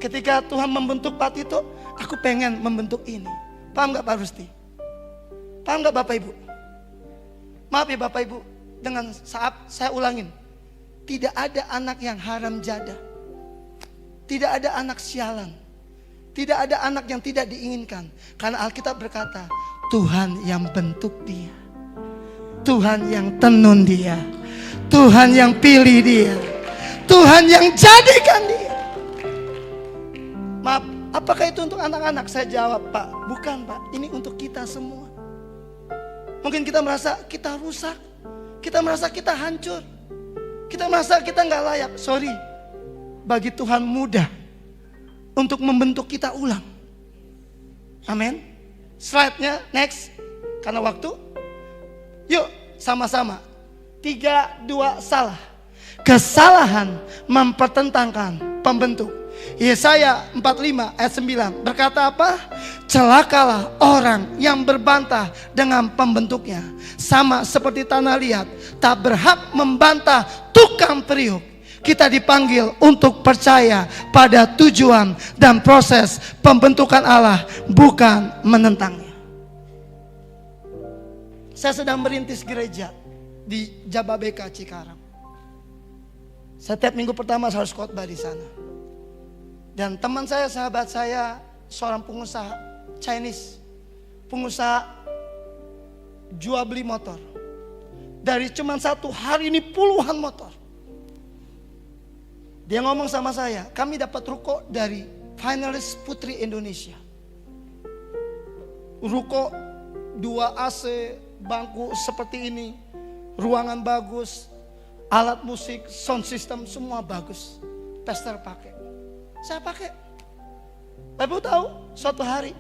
Ketika Tuhan membentuk Pak Tito, aku pengen membentuk ini. Paham gak Pak Rusti? Paham gak Bapak Ibu? Maaf ya Bapak Ibu, dengan saat saya ulangin, tidak ada anak yang haram jadah, tidak ada anak sialan, tidak ada anak yang tidak diinginkan. Karena Alkitab berkata, Tuhan yang bentuk dia, Tuhan yang tenun dia, Tuhan yang pilih dia, Tuhan yang jadikan dia. Maaf, apakah itu untuk anak-anak? Saya jawab Pak, bukan Pak, ini untuk kita semua. Mungkin kita merasa kita rusak, kita merasa kita hancur, kita merasa kita nggak layak. Sorry, bagi Tuhan mudah untuk membentuk kita ulang. Amin. Slide-nya next, karena waktu. Yuk sama-sama. 3, 2, salah. Kesalahan mempertentangkan pembentuk. Yesaya 45 ayat 9 berkata apa? Celakalah orang yang berbantah dengan pembentuknya. Sama seperti tanah liat tak berhak membantah tukang periuk. Kita dipanggil untuk percaya pada tujuan dan proses pembentukan Allah, bukan menentangnya. Saya sedang merintis gereja di Jababeka Cikarang. Setiap minggu pertama saya harus khotbah di sana. Dan teman saya, sahabat saya, seorang pengusaha Chinese, pengusaha jual beli motor. Dari cuman 1 hari ini puluhan motor. Dia ngomong sama saya, kami dapat ruko dari finalis Putri Indonesia. Ruko 2 AC, bangku seperti ini, ruangan bagus, alat musik, sound system semua bagus. Pastor pakai. Saya pakai. Bapak tahu, suatu hari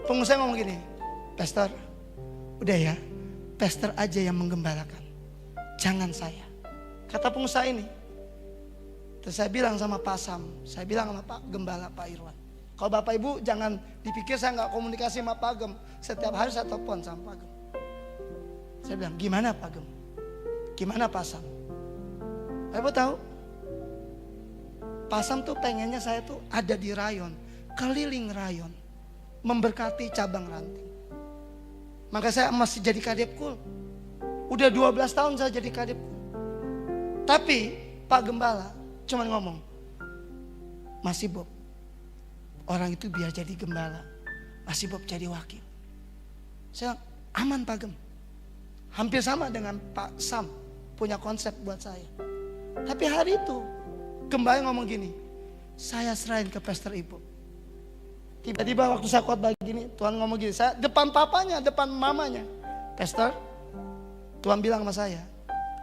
pengusaha ngomong gini, Pastor, udah ya, Pastor aja yang menggembalakan, jangan saya. Kata pengusaha ini. Terus saya bilang sama Pak Sam, saya bilang sama Pak Gembala, Pak Irwan, kalau Bapak Ibu jangan dipikir saya nggak komunikasi sama Pak Gem. Setiap hari saya telepon sama Pak Gem. Saya bilang, gimana Pak Gem? Gimana Pak Sam? Bapak Ibu tahu? Pak Sam tuh pengennya saya tuh ada di rayon, keliling rayon, memberkati cabang ranting. Maka saya masih jadi kadepkul. Udah 12 tahun saya jadi kadepkul. Tapi Pak Gembala cuma ngomong, masih Bob, orang itu biar jadi gembala, masih Bob jadi wakil. Saya aman Pak Gem. Hampir sama dengan Pak Sam punya konsep buat saya. Tapi hari itu Gembala ngomong gini, saya serahin ke Pastor Ibu. Tiba-tiba waktu saya khotbah gini, Tuhan ngomong gini, saya depan papanya, depan mamanya, Pastor, Tuhan bilang sama saya,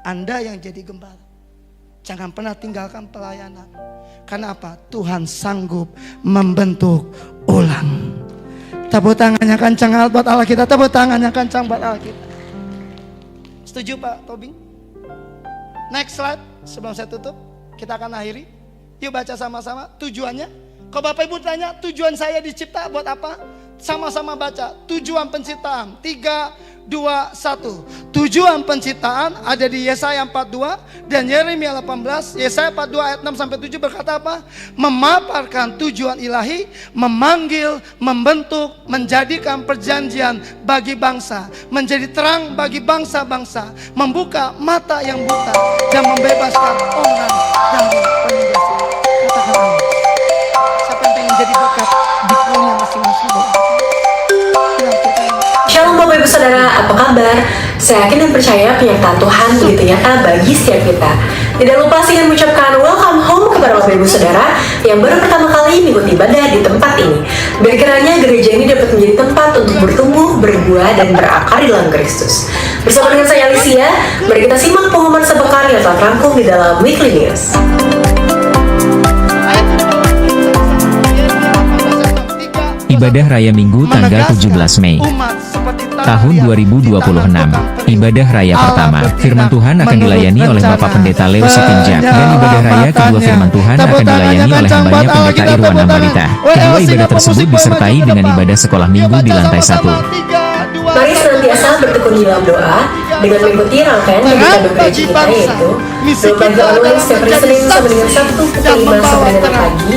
Anda yang jadi gembala, jangan pernah tinggalkan pelayanan. Karena apa? Tuhan sanggup membentuk ulang. Tepuk tangannya kencang buat Allah kita, tepuk tangannya kencang buat Allah kita. Setuju Pak Tobing? Next slide, sebelum saya tutup, kita akan akhiri. Yuk baca sama-sama tujuannya. Kalau Bapak Ibu tanya tujuan saya dicipta buat apa? Sama-sama baca tujuan penciptaan. 3, 2, 1. Tujuan penciptaan ada di Yesaya 42 dan Yeremia 18. Yesaya 42 ayat 6 sampai 7 berkata apa? Memaparkan tujuan ilahi, memanggil, membentuk, menjadikan perjanjian bagi bangsa, menjadi terang bagi bangsa-bangsa, membuka mata yang buta dan membebaskan orang dari penindasan. Katakan amin. Siapa yang pengen jadi berkat di punya masing-masing? Shalom Bapak Ibu Saudara, apa kabar? Saya yakin dan percaya penyertaan Tuhan begitu nyata bagi setiap kita. Tidak lupa sih mengucapkan welcome home kepada Bapak Ibu Saudara yang baru pertama kali mengikuti ibadah di tempat ini. Berkiranya gereja ini dapat menjadi tempat untuk bertumbuh, berbuah, dan berakar di dalam Kristus. Bersama dengan saya Alicia, mari kita simak pengumuman sebekar yang telah terangkum di dalam Weekly News. Ibadah Raya Minggu tanggal 17 Mei tahun 2026. Ibadah Raya pertama, firman Tuhan akan dilayani oleh Bapak Pendeta Leo Sitinjak, dan ibadah Raya kedua firman Tuhan akan dilayani oleh hambanya Pendeta Irwan Amalita. Kedua ibadah tersebut disertai dengan ibadah sekolah minggu di lantai 1. Mari senantiasa bertekun di dalam doa dengan mengikuti rangkaian kegiatan gereja kita, yaitu doa pagi online setiap hari Senin sampai dengan Sabtu pukul 5 sampai dengan pagi,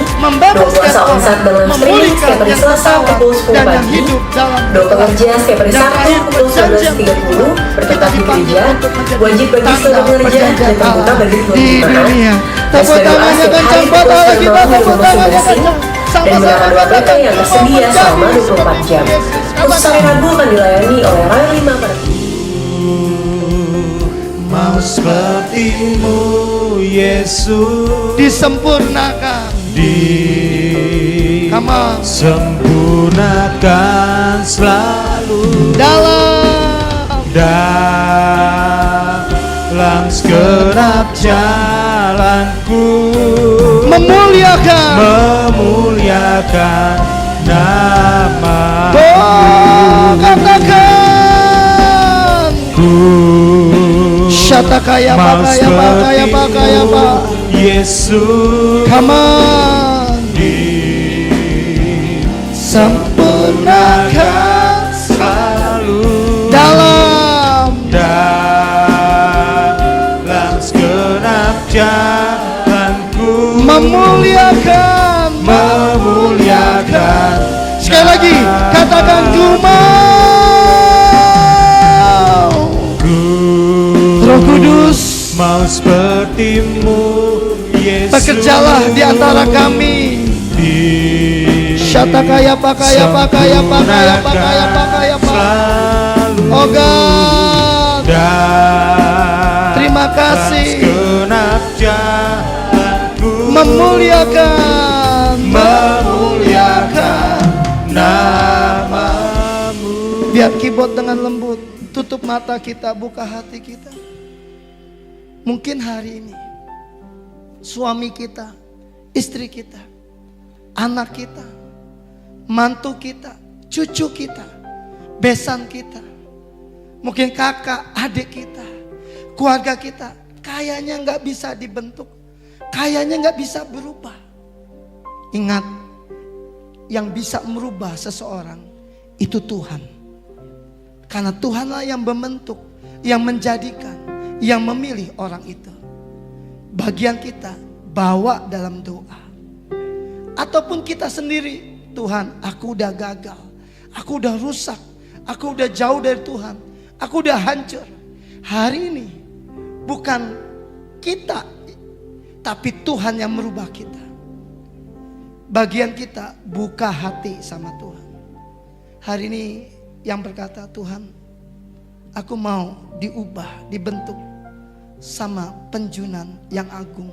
doa puasa onsite dan live streaming setiap hari Selasa pukul 10 pagi, doa pengerja setiap hari Sabtu pukul 19.30 bertempat di gereja, wajib bagi seluruh pengerja dan terbuka bagi seluruh jemaat, dan doa setiap hari pukul 9 malam masing-masing, dan beberapa doa BT yang tersedia selama 24 jam. Khusus hari Rabu akan dilayani oleh Royal 5 pada mau sepertimu Yesus, disempurnakan, disempurnakan selalu dalam segenap jalanku, memuliakan nama katakan Syatakaya pakaya pak Yesus, come on, disempurnakan selalu dalam segenap jalanku, memuliakan. Sekali lagi katakan ku mau, Roh Kudus mau sepertimu Yesus, bekerjalah di antara kami. Syatakaya pakaya pak. Oh God, terima kasih, memuliakan namamu. Biar keyboard dengan lembut, tutup mata kita, buka hati kita. Mungkin hari ini suami kita, istri kita, anak kita, mantu kita, cucu kita, besan kita, mungkin kakak, adik kita, keluarga kita, kayaknya nggak bisa dibentuk, kayaknya nggak bisa berubah. Ingat, yang bisa merubah seseorang itu Tuhan. Karena Tuhanlah yang membentuk, yang menjadikan, yang memilih orang itu. Bagian kita bawa dalam doa. Ataupun kita sendiri, Tuhan, aku udah gagal, aku udah rusak, aku udah jauh dari Tuhan, aku udah hancur. Hari ini bukan kita, tapi Tuhan yang merubah kita. Bagian kita buka hati sama Tuhan. Hari ini yang berkata, Tuhan, aku mau diubah, dibentuk sama penjunan yang agung,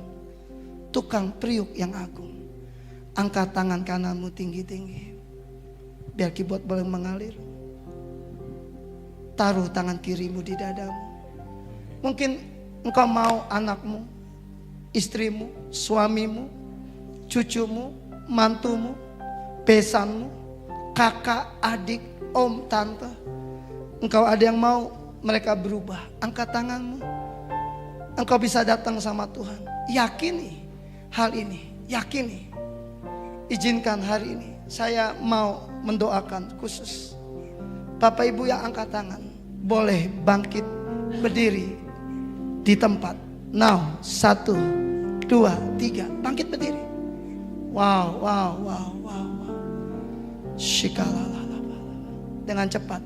tukang periuk yang agung. Angkat tangan kananmu tinggi-tinggi, biar keyboard boleh mengalir. Taruh tangan kirimu di dadamu. Mungkin engkau mau anakmu, istrimu, suamimu, cucumu, mantumu, besanmu, kakak, adik, om, tante, engkau ada yang mau mereka berubah. Angkat tanganmu. Engkau bisa datang sama Tuhan. Yakini hal ini, yakini. Izinkan hari ini saya mau mendoakan khusus. Bapak Ibu yang angkat tangan, boleh bangkit berdiri di tempat. Now, 1, 2, 3, bangkit berdiri. Wow. Shikalalala. Dengan cepat.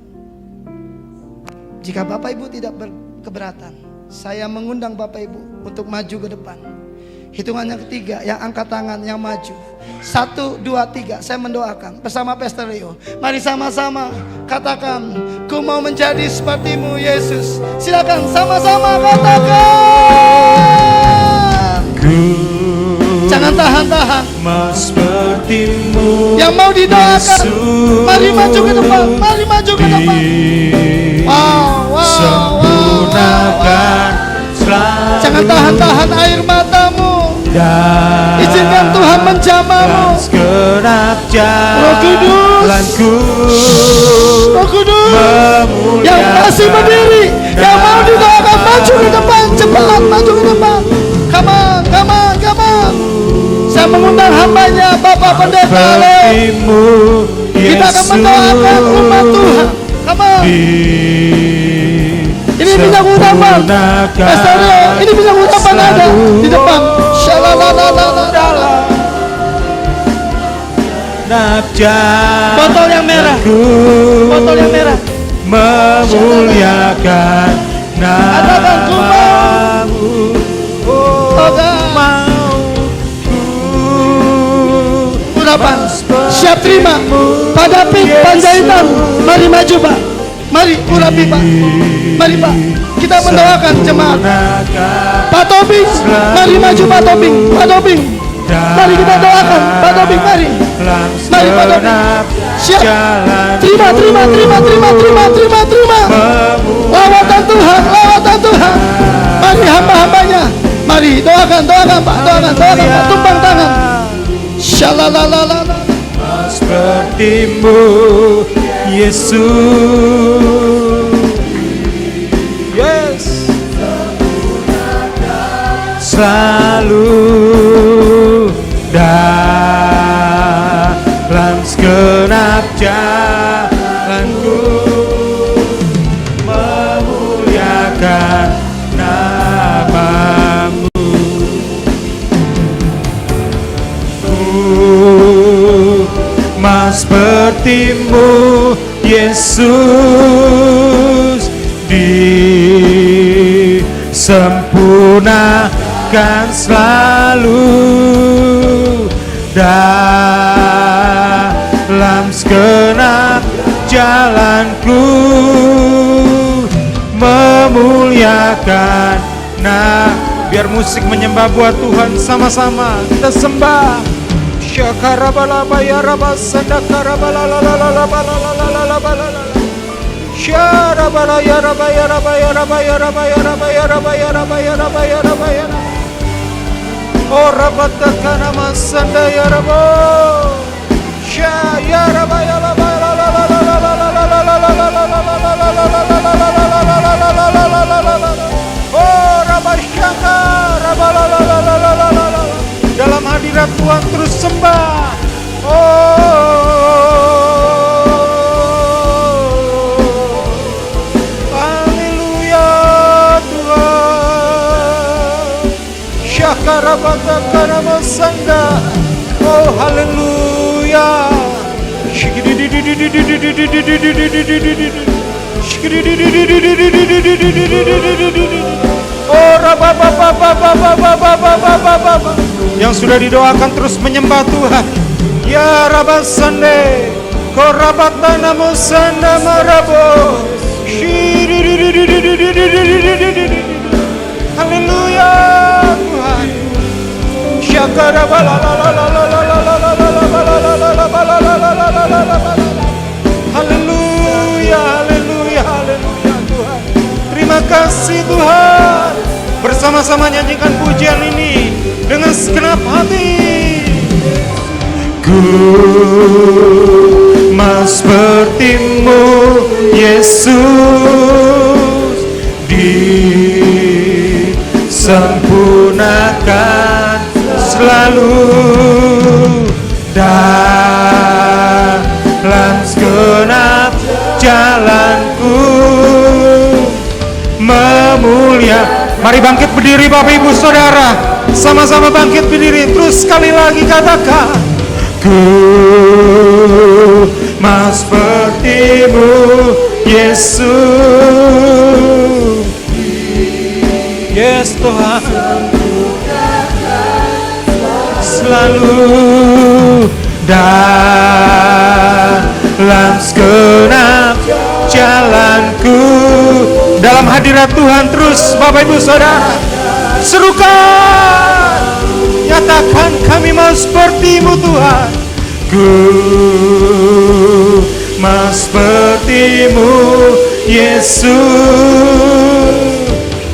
Jika Bapak Ibu tidak berkeberatan, saya mengundang Bapak Ibu untuk maju ke depan. Hitungan yang ketiga, yang angkat tangan, yang maju. 1, 2, 3, saya mendoakan bersama Pastor Leo. Mari sama-sama katakan, ku mau menjadi sepertimu Yesus. Silakan sama-sama katakan. Jangan tahan-tahan. Mau sepertimu Yang mau didoakan, Yesus. mari maju ke depan. Mari maju ke depan. Sempurnakan selalu. Jangan tahan-tahan air matamu. Izinkan Tuhan menjamahmu. Segenap Roh jalanku, Roh Kudus, yang masih berdiri, yang mau didoakan, maju ke depan, cepat maju ke depan. Come on. Saya mengundang hambanya Bapak Pendeta Leo. Kita akan mendoakan umat Tuhan. Come on. Ini minyak utapan Pastor Leo, ini minyak utapan ada di depan. Shalalalala. Botol yang merah. Memuliakan namamu. Urapan siap terima pada pik Panjaitan. Mari maju Pak. Mari urapi Pak. Mari Pak. Kita mendoakan jemaat. Pak Tobing, mari maju Pak Tobing. Mari kita doakan Pak Tobing, mari. Mari Pak Tobing. Siap. Terima. Lawatan Tuhan. Mari hamba-hambanya. Mari doakan Pak. Doakan Pak. Tumpang tangan. Shalalalala. Sepertimu Yesus. Yes. Selalu dalam segenap jalanku, memuliakan namamu. Mas sepertimu Yesus, disempurnakan selalu dalam segenap jalanku, memuliakan. Nah, biar musik menyembah buat Tuhan, sama-sama kita sembah. Syakarabalaba ya rabasanda karabalalalalalalalalalalala. Syarabala ya raba ya raba ya raba ya raba ya raba ya raba ya raba ya raba ya raba ya raba. Oh rabatakana masanda ya rabo. Sya ya raba ya raba oh rabasyaka rabalalalalalalalala. Dalam hadirat Tuhan terus sembah. Haleluya Tuhan. Syakarabata Sanda. Oh haleluya. Oh yang sudah didoakan terus menyembah Tuhan. Ya Rabasande, Korabatana Musanda Marabo. Haleluya Tuhan. Haleluya, haleluya, haleluya Tuhan. Terima kasih Tuhan. Bersama-sama nyanyikan pujian ini dengan segenap hati. Ku mas sepertimu Yesus, disempurnakan selalu dalam segenap jalanku memulia. Mari bangkit berdiri Bapak Ibu Saudara, sama-sama bangkit berdiri. Terus sekali lagi katakan, ku mau sepertimu Yesus. Yes Tuhan, selalu dalam segenap jalanku. Dalam hadirat Tuhan terus Bapak Ibu Saudara, serukan, nyatakan kami mau sepertimu Tuhan. Ku mau sepertimu Yesus,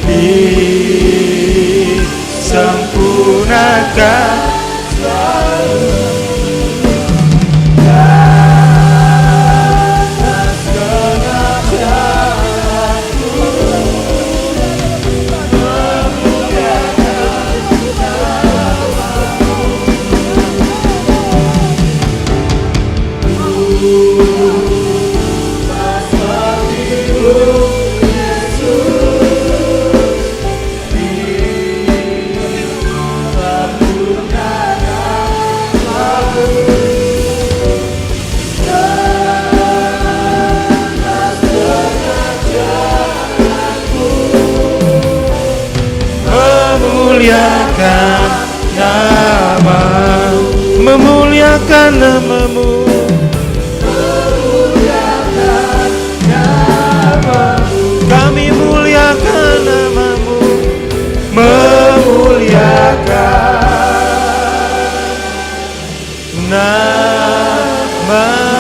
disempurnakan memuliakan namamu, kami muliakan namamu, memuliakan namamu.